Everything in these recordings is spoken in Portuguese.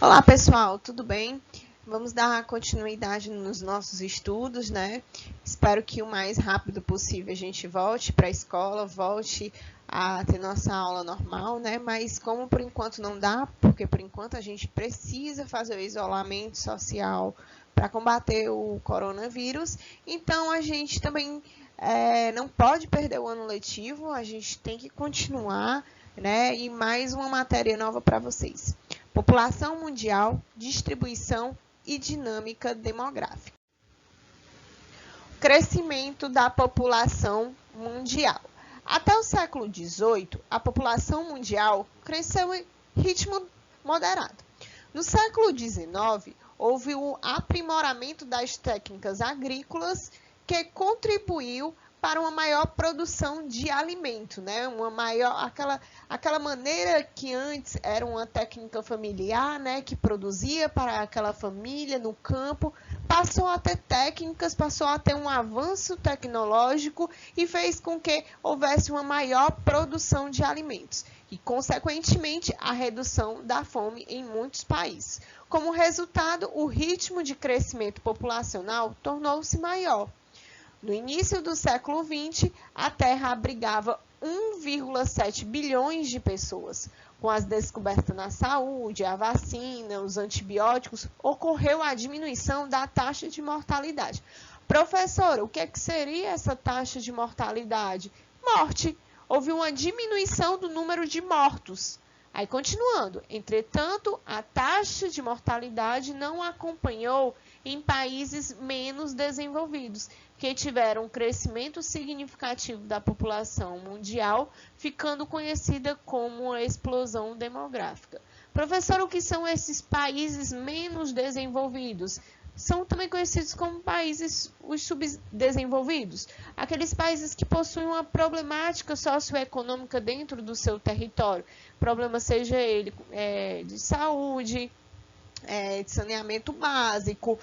Olá, pessoal, tudo bem? Vamos dar continuidade nos nossos estudos, né? Espero que o mais rápido possível a gente volte para a escola, volte a ter nossa aula normal, né? Mas como por enquanto não dá, porque por enquanto a gente precisa fazer o isolamento social para combater o coronavírus, então a gente também não pode perder o ano letivo, a gente tem que continuar, né? E mais uma matéria nova para vocês. População mundial, distribuição e dinâmica demográfica. Crescimento da população mundial. Até o século XVIII, a população mundial cresceu em ritmo moderado. No século XIX, houve o aprimoramento das técnicas agrícolas que contribuiu para uma maior produção de alimento, né? Aquela maneira que antes era uma técnica familiar, né? Que produzia para aquela família no campo, passou a ter técnicas, passou a ter um avanço tecnológico e fez com que houvesse uma maior produção de alimentos e, consequentemente, a redução da fome em muitos países. Como resultado, o ritmo de crescimento populacional tornou-se maior. No início do século XX, a Terra abrigava 1,7 bilhões de pessoas. Com as descobertas na saúde, a vacina, os antibióticos, ocorreu a diminuição da taxa de mortalidade. Professora, o que seria essa taxa de mortalidade? Morte. Houve uma diminuição do número de mortos. Aí, continuando, entretanto, a taxa de mortalidade não acompanhou em países menos desenvolvidos, que tiveram um crescimento significativo da população mundial, ficando conhecida como a explosão demográfica. Professor, o que são esses países menos desenvolvidos? São também conhecidos como países os subdesenvolvidos, aqueles países que possuem uma problemática socioeconômica dentro do seu território, problema seja ele de saúde, de saneamento básico,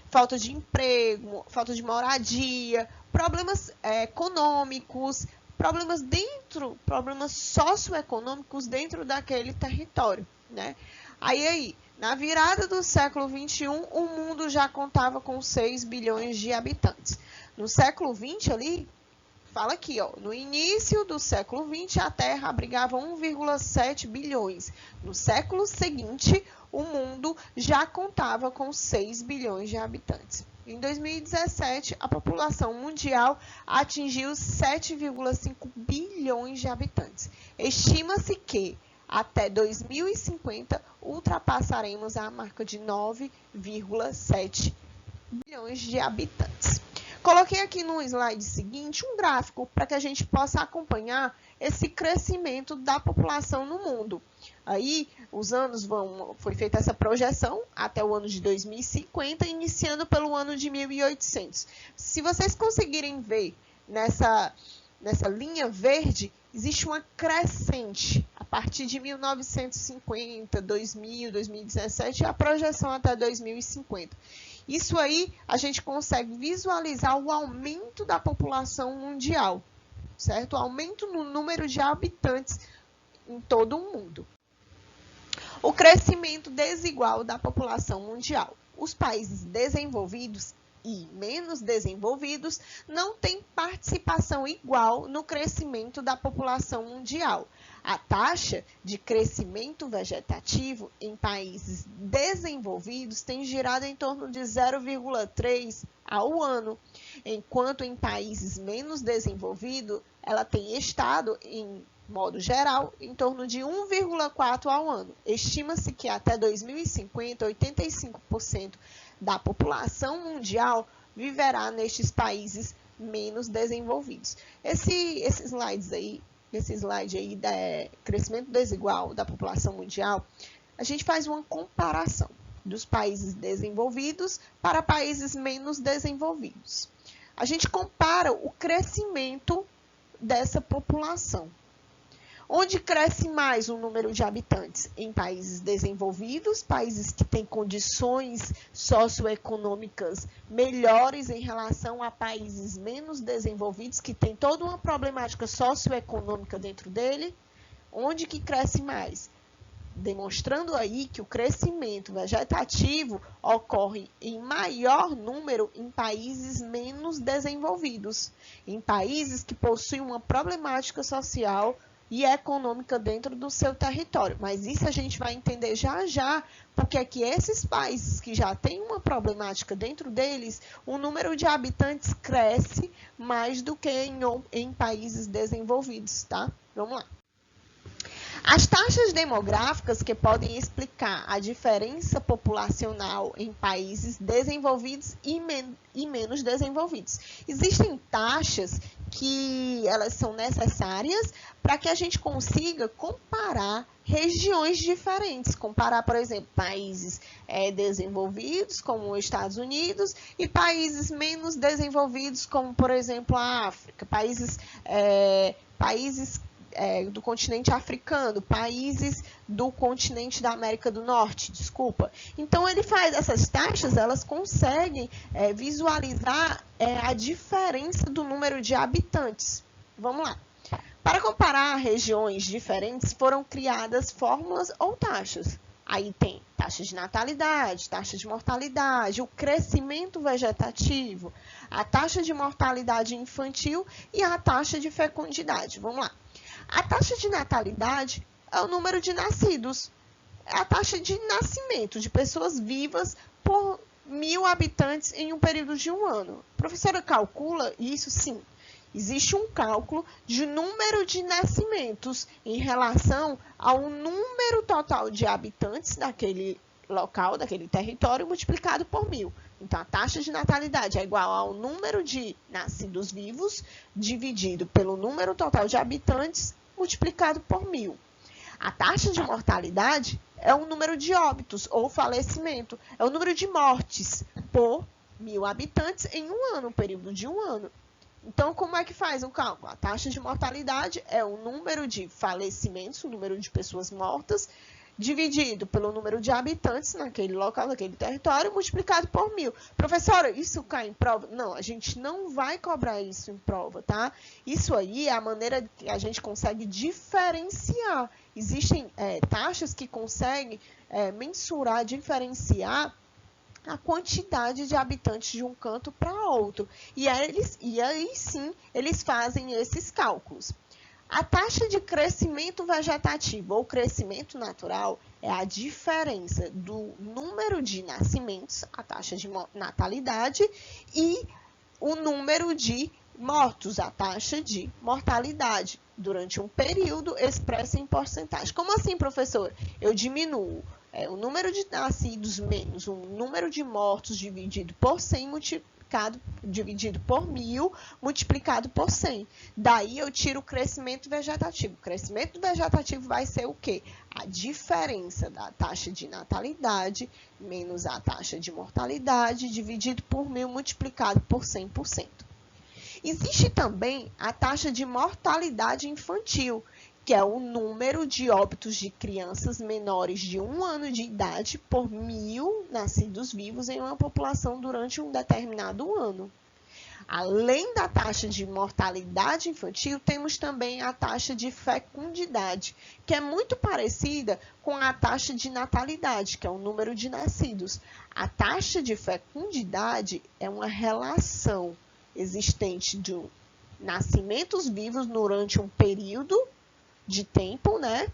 falta de emprego, falta de moradia, problemas econômicos, problemas socioeconômicos dentro daquele território, né? Aí, na virada do século XXI, o mundo já contava com 6 bilhões de habitantes. No século XX ali, fala aqui, ó, no início do século XX, a Terra abrigava 1,7 bilhões. No século seguinte, o mundo já contava com 6 bilhões de habitantes. Em 2017, a população mundial atingiu 7,5 bilhões de habitantes. Estima-se que até 2050 ultrapassaremos a marca de 9,7 bilhões de habitantes. Coloquei aqui no slide seguinte um gráfico para que a gente possa acompanhar esse crescimento da população no mundo. Aí, os anos foi feita essa projeção até o ano de 2050, iniciando pelo ano de 1800. Se vocês conseguirem ver nessa linha verde, existe uma crescente a partir de 1950, 2000, 2017 e a projeção até 2050. Isso aí a gente consegue visualizar o aumento da população mundial, certo? O aumento no número de habitantes em todo o mundo. O crescimento desigual da população mundial. Os países desenvolvidos e menos desenvolvidos não têm participação igual no crescimento da população mundial. A taxa de crescimento vegetativo em países desenvolvidos tem girado em torno de 0,3 ao ano, enquanto em países menos desenvolvidos ela tem estado, em modo geral, em torno de 1,4 ao ano. Estima-se que até 2050, 85% da população mundial viverá nestes países menos desenvolvidos. Esse slide aí da crescimento desigual da população mundial, a gente faz uma comparação dos países desenvolvidos para países menos desenvolvidos. A gente compara o crescimento dessa população. Onde cresce mais o número de habitantes? Em países desenvolvidos, países que têm condições socioeconômicas melhores em relação a países menos desenvolvidos, que têm toda uma problemática socioeconômica dentro dele. Onde que cresce mais? demonstrando aí que o crescimento vegetativo ocorre em maior número em países menos desenvolvidos, em países que possuem uma problemática social e econômica dentro do seu território. Mas isso a gente vai entender já já, porque é que esses países que já têm uma problemática dentro deles, o número de habitantes cresce mais do que em países desenvolvidos, tá? Vamos lá. As taxas demográficas que podem explicar a diferença populacional em países desenvolvidos e menos desenvolvidos. Existem taxas que elas são necessárias para que a gente consiga comparar regiões diferentes, comparar, por exemplo, países desenvolvidos, como os Estados Unidos, e países menos desenvolvidos, como, por exemplo, a África, países do continente africano, países do continente da América do Norte, desculpa. Então, ele faz essas taxas, elas conseguem visualizar a diferença do número de habitantes. Vamos lá. Para comparar regiões diferentes, foram criadas fórmulas ou taxas. Aí tem taxa de natalidade, taxa de mortalidade, o crescimento vegetativo, a taxa de mortalidade infantil e a taxa de fecundidade. Vamos lá. A taxa de natalidade é o número de nascidos, é a taxa de nascimento de pessoas vivas por 1.000 habitantes em um período de um ano. A professora calcula isso? Sim. Existe um cálculo de número de nascimentos em relação ao número total de habitantes daquele local, daquele território, multiplicado por 1.000. Então, a taxa de natalidade é igual ao número de nascidos vivos dividido pelo número total de habitantes multiplicado por 1.000. A taxa de mortalidade é o número de óbitos ou falecimento, é o número de mortes por 1.000 habitantes em um ano, um período de um ano. Então, como é que faz o cálculo? A taxa de mortalidade é o número de falecimentos, o número de pessoas mortas, dividido pelo número de habitantes naquele local, naquele território, multiplicado por 1.000. Professora, isso cai em prova? Não, a gente não vai cobrar isso em prova, tá? Isso aí é a maneira que a gente consegue diferenciar. Existem taxas que conseguem mensurar, diferenciar a quantidade de habitantes de um canto para outro. E aí sim, eles fazem esses cálculos. A taxa de crescimento vegetativo ou crescimento natural é a diferença do número de nascimentos, a taxa de natalidade, e o número de mortos, a taxa de mortalidade, durante um período expressa em porcentagem. Como assim, professor? Eu diminuo o número de nascidos menos o número de mortos dividido por 100 dividido por 1.000 multiplicado por 100. Daí eu tiro o crescimento vegetativo. O crescimento vegetativo vai ser o quê? A diferença da taxa de natalidade menos a taxa de mortalidade dividido por 1.000 multiplicado por 100%. Existe também a taxa de mortalidade infantil, que é o número de óbitos de crianças menores de 1 ano de idade por 1.000 nascidos vivos em uma população durante um determinado ano. Além da taxa de mortalidade infantil, temos também a taxa de fecundidade, que é muito parecida com a taxa de natalidade, que é o número de nascidos. A taxa de fecundidade é uma relação existente de nascimentos vivos durante um período de tempo, né?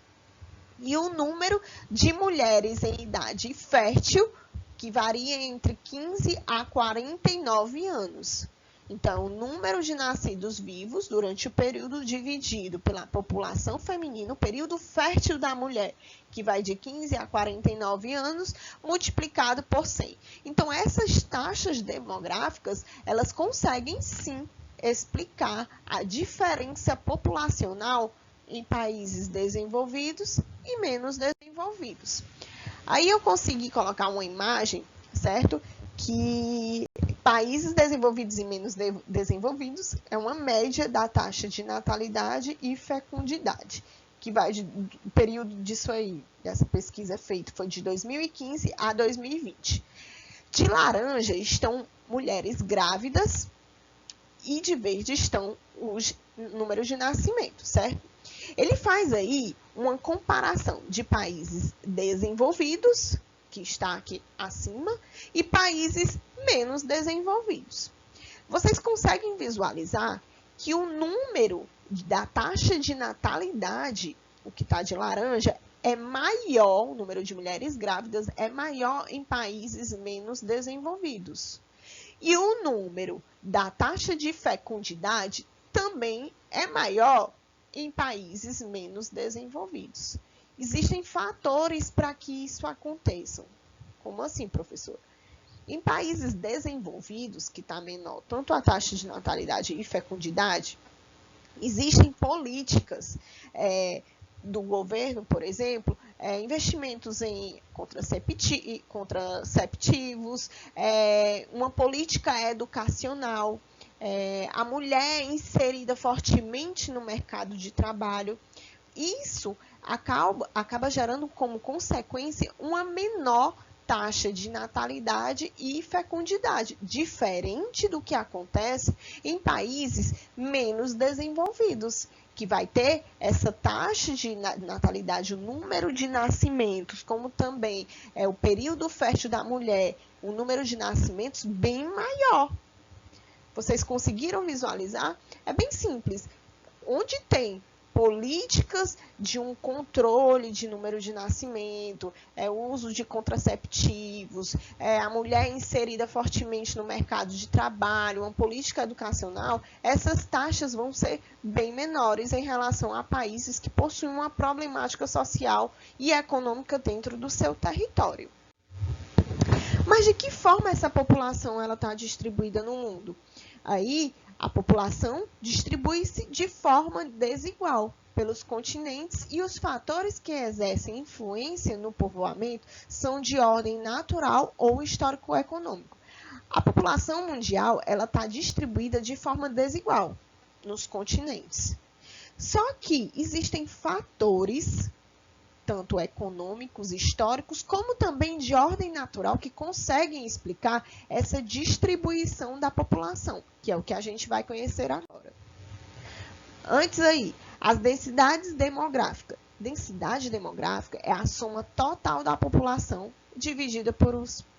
E o número de mulheres em idade fértil, que varia entre 15 a 49 anos. Então, o número de nascidos vivos durante o período dividido pela população feminina, o período fértil da mulher, que vai de 15 a 49 anos, multiplicado por 100. Então, essas taxas demográficas, elas conseguem, sim, explicar a diferença populacional em países desenvolvidos e menos desenvolvidos. Aí eu consegui colocar uma imagem, certo? Que países desenvolvidos e menos desenvolvidos é uma média da taxa de natalidade e fecundidade, que vai o período disso aí, dessa pesquisa feita, foi de 2015 a 2020. De laranja estão mulheres grávidas e de verde estão os números de nascimento, certo? Ele faz aí uma comparação de países desenvolvidos, que está aqui acima, e países menos desenvolvidos. Vocês conseguem visualizar que o número da taxa de natalidade, o que está de laranja, é maior, o número de mulheres grávidas é maior em países menos desenvolvidos. E o número da taxa de fecundidade também é maior em países menos desenvolvidos. Existem fatores para que isso aconteça. Como assim, professor? Em países desenvolvidos, que está menor tanto a taxa de natalidade e fecundidade, existem políticas do governo, por exemplo, investimentos em contraceptivos, uma política educacional, a mulher inserida fortemente no mercado de trabalho. Isso acaba gerando como consequência uma menor taxa de natalidade e fecundidade, diferente do que acontece em países menos desenvolvidos, que vai ter essa taxa de natalidade, o número de nascimentos, como também o período fértil da mulher, o número de nascimentos bem maior. Vocês conseguiram visualizar? É bem simples. Onde tem políticas de um controle de número de nascimento, o uso de contraceptivos, a mulher inserida fortemente no mercado de trabalho, uma política educacional, essas taxas vão ser bem menores em relação a países que possuem uma problemática social e econômica dentro do seu território. Mas de que forma essa população está distribuída no mundo? Aí, a população distribui-se de forma desigual pelos continentes e os fatores que exercem influência no povoamento são de ordem natural ou histórico-econômico. A população mundial está distribuída de forma desigual nos continentes. Só que existem fatores, tanto econômicos, históricos, como também de ordem natural, que conseguem explicar essa distribuição da população, que é o que a gente vai conhecer agora. Antes aí, as densidades demográficas. Densidade demográfica é a soma total da população dividida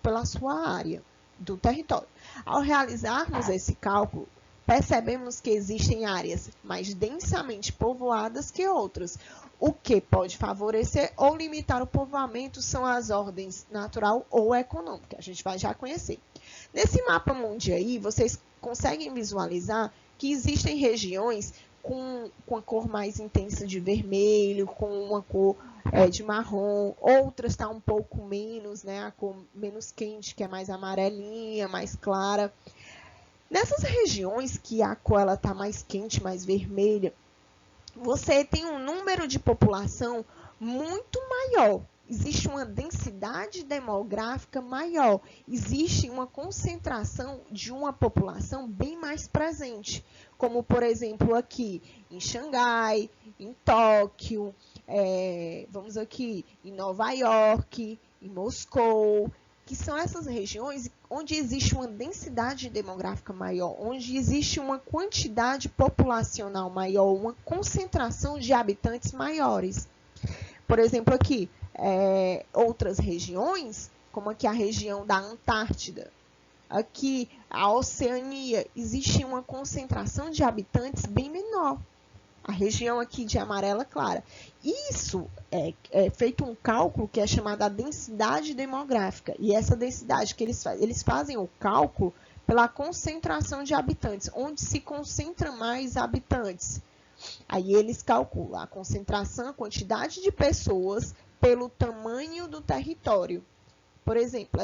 pela sua área do território. Ao realizarmos esse cálculo, percebemos que existem áreas mais densamente povoadas que outras. O que pode favorecer ou limitar o povoamento são as ordens natural ou econômica. A gente vai já conhecer. Nesse mapa mundial aí, vocês conseguem visualizar que existem regiões com a cor mais intensa de vermelho, com uma cor de marrom, outras está um pouco menos, né, a cor menos quente, que é mais amarelinha, mais clara. Nessas regiões que a cor está mais quente, mais vermelha, você tem um número de população muito maior. Existe uma densidade demográfica maior. Existe uma concentração de uma população bem mais presente. Como, por exemplo, aqui em Xangai, em Tóquio, vamos aqui em Nova York, em Moscou, que são essas regiões onde existe uma densidade demográfica maior, onde existe uma quantidade populacional maior, uma concentração de habitantes maiores. Por exemplo, aqui, outras regiões, como aqui a região da Antártida, aqui a Oceania, existe uma concentração de habitantes bem menor. A região aqui de amarela clara. Isso é feito um cálculo que é chamado a densidade demográfica. E essa densidade que eles fazem o cálculo pela concentração de habitantes, onde se concentra mais habitantes. Aí eles calculam a concentração, a quantidade de pessoas pelo tamanho do território. Por exemplo,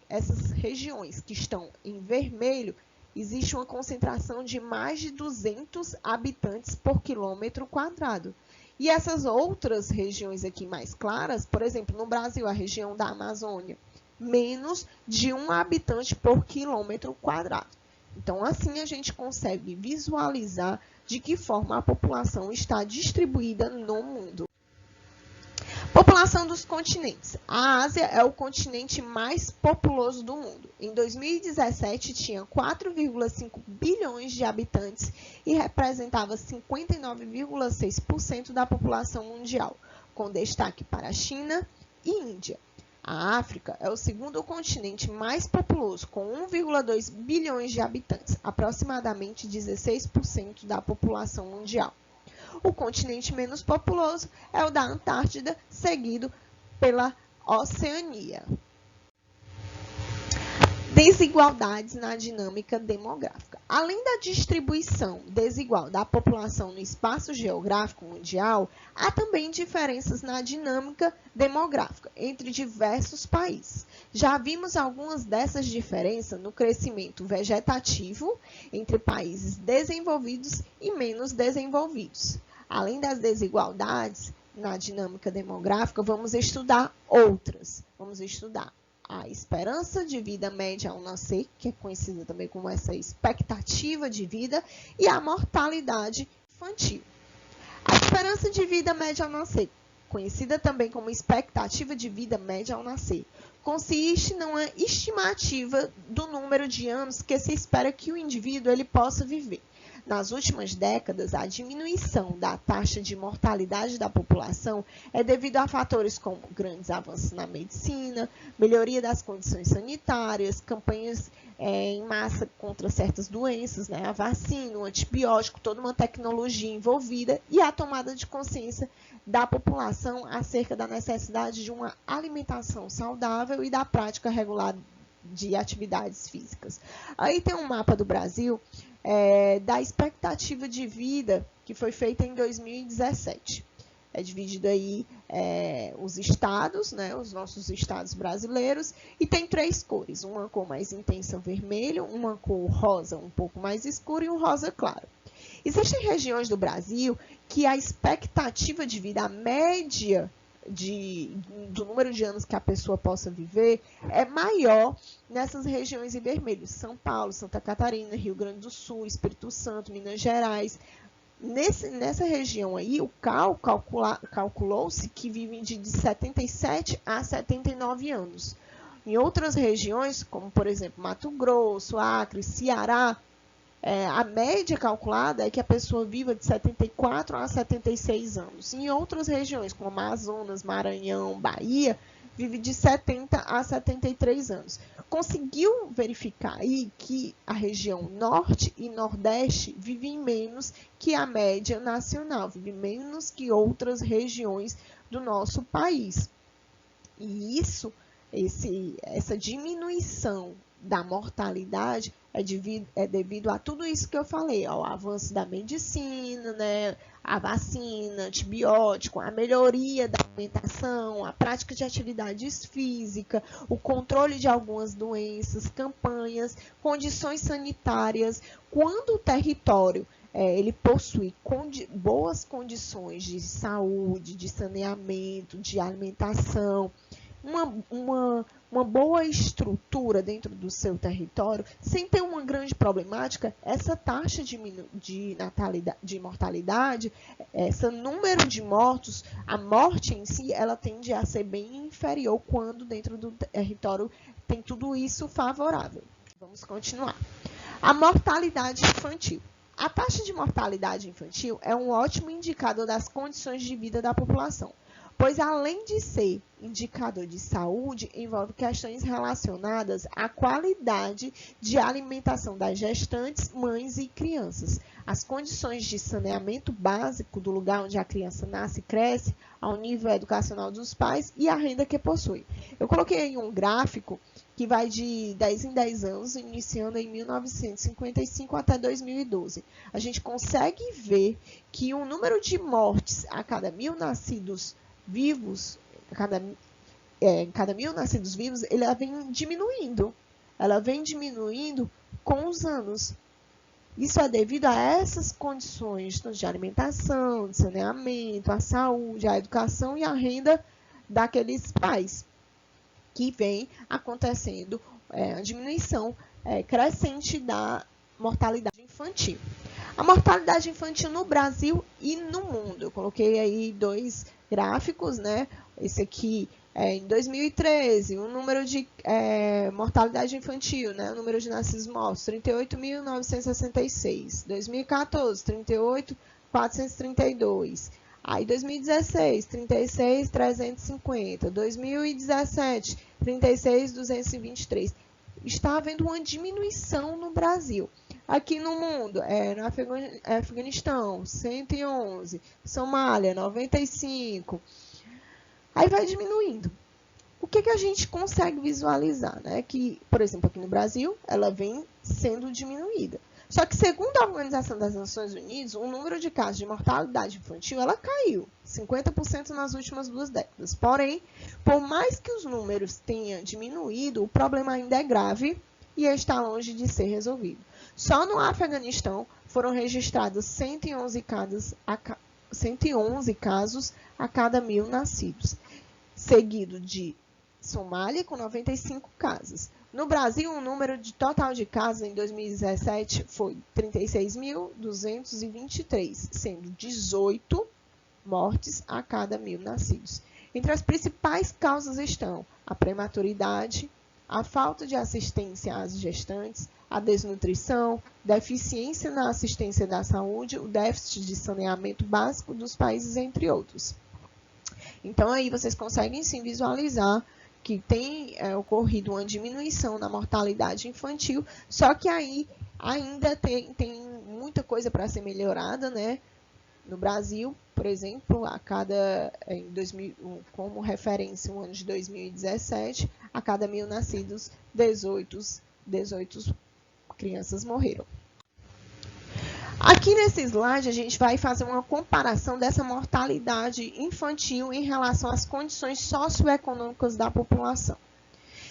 essas regiões que estão em vermelho, existe uma concentração de mais de 200 habitantes por quilômetro quadrado. E essas outras regiões aqui mais claras, por exemplo, no Brasil, a região da Amazônia, menos de 1 habitante por quilômetro quadrado. Então, assim a gente consegue visualizar de que forma a população está distribuída no mundo. População dos continentes. A Ásia é o continente mais populoso do mundo. Em 2017, tinha 4,5 bilhões de habitantes e representava 59,6% da população mundial, com destaque para a China e Índia. A África é o segundo continente mais populoso, com 1,2 bilhões de habitantes, aproximadamente 16% da população mundial. O continente menos populoso é o da Antártida, seguido pela Oceania. Desigualdades na dinâmica demográfica. Além da distribuição desigual da população no espaço geográfico mundial, há também diferenças na dinâmica demográfica entre diversos países. Já vimos algumas dessas diferenças no crescimento vegetativo entre países desenvolvidos e menos desenvolvidos. Além das desigualdades na dinâmica demográfica, vamos estudar outras. Vamos estudar a esperança de vida média ao nascer, que é conhecida também como essa expectativa de vida, e a mortalidade infantil. A esperança de vida média ao nascer, conhecida também como expectativa de vida média ao nascer, consiste numa estimativa do número de anos que se espera que o indivíduo ele possa viver. Nas últimas décadas, a diminuição da taxa de mortalidade da população é devido a fatores como grandes avanços na medicina, melhoria das condições sanitárias, campanhas em massa contra certas doenças, a vacina, o antibiótico, toda uma tecnologia envolvida e a tomada de consciência da população acerca da necessidade de uma alimentação saudável e da prática regular de atividades físicas. Aí tem um mapa do Brasil da expectativa de vida que foi feita em 2017. É dividido aí os estados, os nossos estados brasileiros, e tem 3 cores, uma cor mais intensa vermelho, uma cor rosa um pouco mais escura e um rosa claro. Existem regiões do Brasil que a expectativa de vida, a média do número de anos que a pessoa possa viver é maior nessas regiões em vermelho. São Paulo, Santa Catarina, Rio Grande do Sul, Espírito Santo, Minas Gerais. Nessa região aí, o calculou-se que vivem de 77 a 79 anos. Em outras regiões, como por exemplo Mato Grosso, Acre, Ceará, a média calculada é que a pessoa viva de 74 a 76 anos. Em outras regiões, como Amazonas, Maranhão, Bahia, vive de 70 a 73 anos. Conseguiu verificar aí que a região Norte e Nordeste vivem menos que a média nacional, vivem menos que outras regiões do nosso país. E essa diminuição da mortalidade é devido a tudo isso que eu falei, ao avanço da medicina, a vacina, antibiótico, a melhoria da alimentação, a prática de atividades físicas, o controle de algumas doenças, campanhas, condições sanitárias. Quando o território ele possui boas condições de saúde, de saneamento, de alimentação, uma boa estrutura dentro do seu território, sem ter uma grande problemática, essa taxa de mortalidade, esse número de mortos, a morte em si, ela tende a ser bem inferior quando dentro do território tem tudo isso favorável. Vamos continuar. A mortalidade infantil. A taxa de mortalidade infantil é um ótimo indicador das condições de vida da população, pois além de ser indicador de saúde, envolve questões relacionadas à qualidade de alimentação das gestantes, mães e crianças, as condições de saneamento básico do lugar onde a criança nasce e cresce, ao nível educacional dos pais e a renda que possui. Eu coloquei aí um gráfico que vai de 10 em 10 anos, iniciando em 1955 até 2012. A gente consegue ver que o número de mortes a cada 1.000 nascidos vivos, cada 1.000 nascidos vivos, ela vem diminuindo. Ela vem diminuindo com os anos. Isso é devido a essas condições de alimentação, de saneamento, a saúde, a educação e a renda daqueles pais, que vem acontecendo a diminuição crescente da mortalidade infantil. A mortalidade infantil no Brasil e no mundo. Eu coloquei aí 2 gráficos, Esse aqui em 2013, o número de mortalidade infantil, né? O número de nascidos mortos, 38.966. 2014, 38.432. Aí 2016, 36.350. 2017, 36.223. Está havendo uma diminuição no Brasil. Aqui no mundo, no Afeganistão, 111. Somália, 95. Aí vai diminuindo. O que a gente consegue visualizar? Né? Que, por exemplo, aqui no Brasil, ela vem sendo diminuída. Só que, segundo a Organização das Nações Unidas, o número de casos de mortalidade infantil ela caiu 50% nas últimas 2 décadas. Porém, por mais que os números tenham diminuído, o problema ainda é grave e está longe de ser resolvido. Só no Afeganistão foram registrados 111 casos a cada 1.000 nascidos, seguido de Somália, com 95 casos. No Brasil, o número total de casos em 2017 foi 36.223, sendo 18 mortes a cada 1.000 nascidos. Entre as principais causas estão a prematuridade, a falta de assistência às gestantes, a desnutrição, deficiência na assistência da saúde, o déficit de saneamento básico dos países, entre outros. Então, aí vocês conseguem sim visualizar que tem ocorrido uma diminuição na mortalidade infantil, só que aí ainda tem muita coisa para ser melhorada, né? No Brasil, por exemplo, como referência, o ano de 2017, a cada 1.000 nascidos, 18 crianças morreram. Aqui nesse slide, a gente vai fazer uma comparação dessa mortalidade infantil em relação às condições socioeconômicas da população.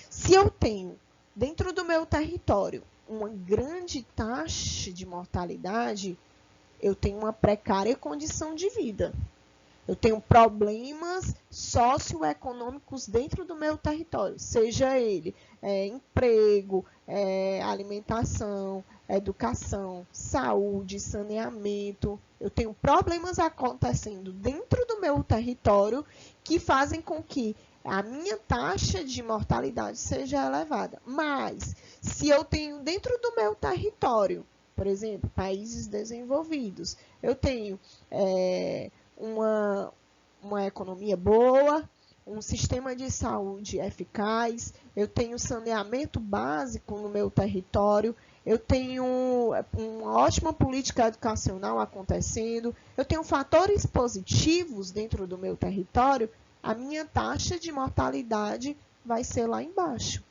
Se eu tenho, dentro do meu território, uma grande taxa de mortalidade, eu tenho uma precária condição de vida. Eu tenho problemas socioeconômicos dentro do meu território, seja ele emprego, alimentação, educação, saúde, saneamento. Eu tenho problemas acontecendo dentro do meu território que fazem com que a minha taxa de mortalidade seja elevada. Mas, se eu tenho dentro do meu território, por exemplo, países desenvolvidos, eu tenho uma economia boa, um sistema de saúde eficaz, eu tenho saneamento básico no meu território, eu tenho uma ótima política educacional acontecendo, eu tenho fatores positivos dentro do meu território, a minha taxa de mortalidade vai ser lá embaixo.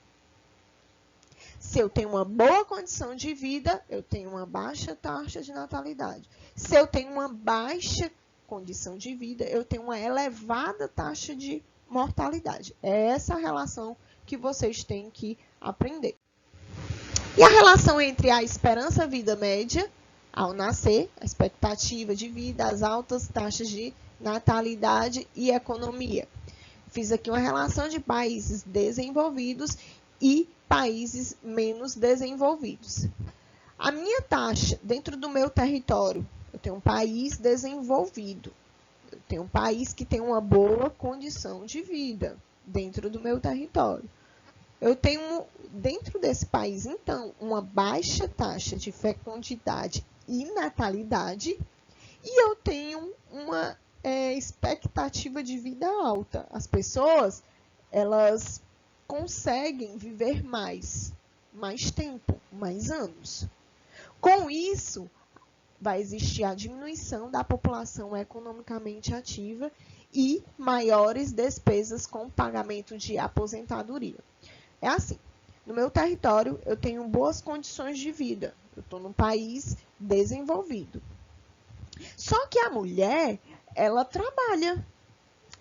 Se eu tenho uma boa condição de vida, eu tenho uma baixa taxa de natalidade. Se eu tenho uma baixa condição de vida, eu tenho uma elevada taxa de mortalidade. É essa a relação que vocês têm que aprender. E a relação entre a esperança-vida média ao nascer, a expectativa de vida, as altas taxas de natalidade e economia. Fiz aqui uma relação de países desenvolvidos e países menos desenvolvidos. A minha taxa dentro do meu território, eu tenho um país desenvolvido, eu tenho um país que tem uma boa condição de vida dentro do meu território. Eu tenho, dentro desse país, então, uma baixa taxa de fecundidade e natalidade, e eu tenho uma expectativa de vida alta. As pessoas, elas conseguem viver mais tempo, mais anos. Com isso, vai existir a diminuição da população economicamente ativa e maiores despesas com pagamento de aposentadoria. É assim, no meu território eu tenho boas condições de vida, eu estou num país desenvolvido. Só que a mulher, ela trabalha,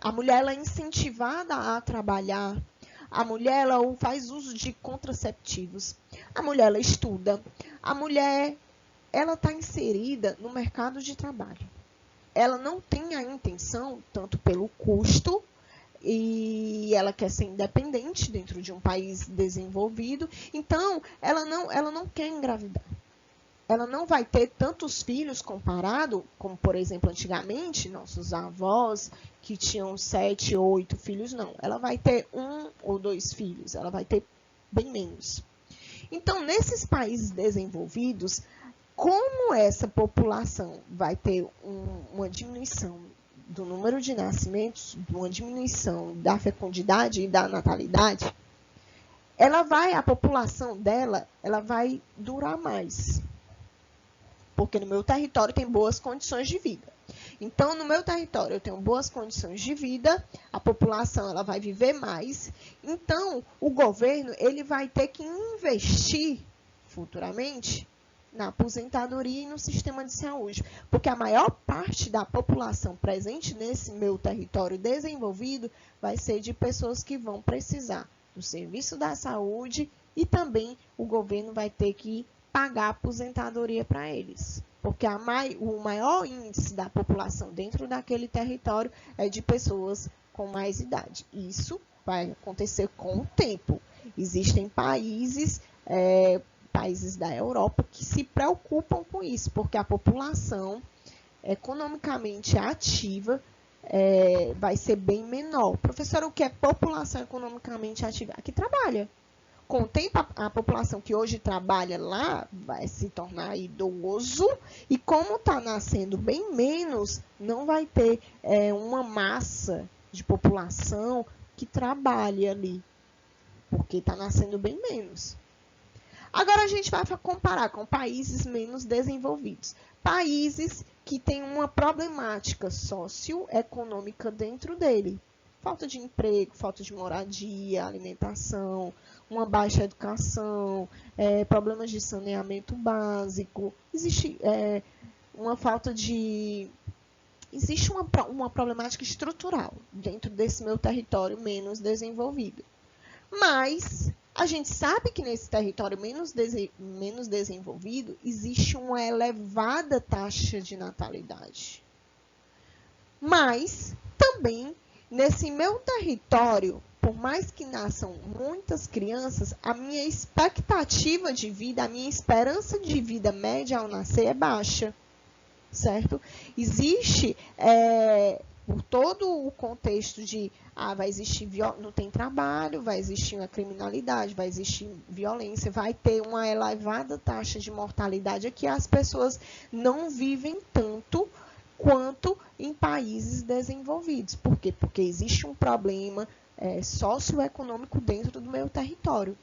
a mulher ela é incentivada a trabalhar, a mulher ela faz uso de contraceptivos, a mulher ela estuda, a mulher ela está inserida no mercado de trabalho. Ela não tem a intenção, tanto pelo custo, e ela quer ser independente dentro de um país desenvolvido, então ela não quer engravidar. ela não vai ter tantos filhos comparado, como, por exemplo, antigamente, nossos avós, que tinham 7, 8 filhos, não. Ela vai ter 1 ou 2 filhos, ela vai ter bem menos. Então, nesses países desenvolvidos, como essa população vai ter uma diminuição do número de nascimentos, uma diminuição da fecundidade e da natalidade, a população dela, ela vai durar mais. Porque no meu território tem boas condições de vida. Então, no meu território eu tenho boas condições de vida, a população ela vai viver mais. Então, o governo ele vai ter que investir futuramente na aposentadoria e no sistema de saúde. Porque a maior parte da população presente nesse meu território desenvolvido vai ser de pessoas que vão precisar do serviço da saúde e também o governo vai ter que pagar a aposentadoria para eles. Porque o maior índice da população dentro daquele território é de pessoas com mais idade. Isso vai acontecer com o tempo. Existem países da Europa que se preocupam com isso, porque a população economicamente ativa vai ser bem menor. Professora, o que é população economicamente ativa? A que trabalha. Com o tempo, a população que hoje trabalha lá vai se tornar idoso e como está nascendo bem menos, não vai ter uma massa de população que trabalhe ali, porque está nascendo bem menos. Agora, a gente vai comparar com países menos desenvolvidos. Países que têm uma problemática socioeconômica dentro dele. Falta de emprego, falta de moradia, alimentação, uma baixa educação, problemas de saneamento básico. Existe existe uma problemática estrutural dentro desse meu território menos desenvolvido. Mas a gente sabe que nesse território menos desenvolvido existe uma elevada taxa de natalidade. Mas também nesse meu território, por mais que nasçam muitas crianças, a minha expectativa de vida, a minha esperança de vida média ao nascer é baixa, certo? Existe, por todo o contexto de, vai existir, não tem trabalho, vai existir uma criminalidade, vai existir violência, vai ter uma elevada taxa de mortalidade aqui, as pessoas não vivem tanto quanto em países desenvolvidos. Por quê? Porque existe um problema socioeconômico dentro do meu território.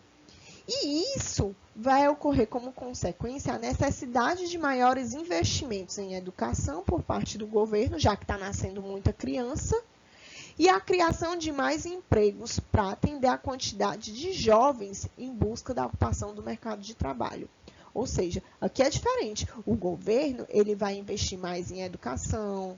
E isso vai ocorrer como consequência a necessidade de maiores investimentos em educação por parte do governo, já que está nascendo muita criança, e a criação de mais empregos para atender a quantidade de jovens em busca da ocupação do mercado de trabalho. Ou seja, aqui é diferente. O governo ele vai investir mais em educação,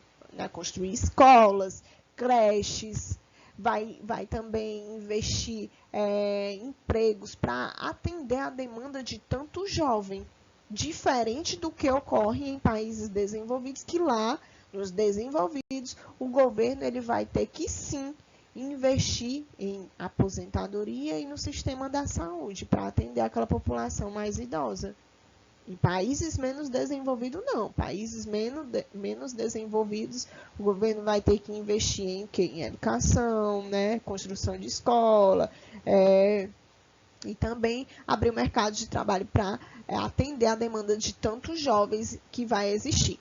construir escolas, creches, vai também investir em empregos para atender a demanda de tanto jovem, diferente do que ocorre em países desenvolvidos, que lá, nos desenvolvidos, o governo ele vai ter que sim investir em aposentadoria e no sistema da saúde para atender aquela população mais idosa. Em países menos desenvolvidos, não. Países menos desenvolvidos, o governo vai ter que investir em quê? Em educação, construção de escola, e também abrir o mercado de trabalho para atender a demanda de tantos jovens que vai existir.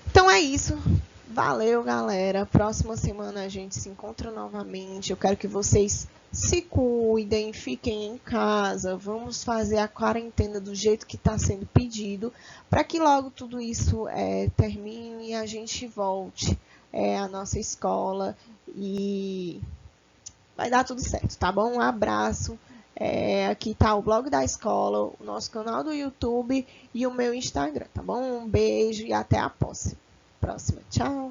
Então é isso. Valeu, galera. Próxima semana a gente se encontra novamente. Eu quero que vocês se cuidem, fiquem em casa. Vamos fazer a quarentena do jeito que está sendo pedido, para que logo tudo isso termine e a gente volte à nossa escola e vai dar tudo certo, tá bom? Um abraço. Aqui está o blog da escola, o nosso canal do YouTube e o meu Instagram, tá bom? Um beijo e até a próxima. Tchau!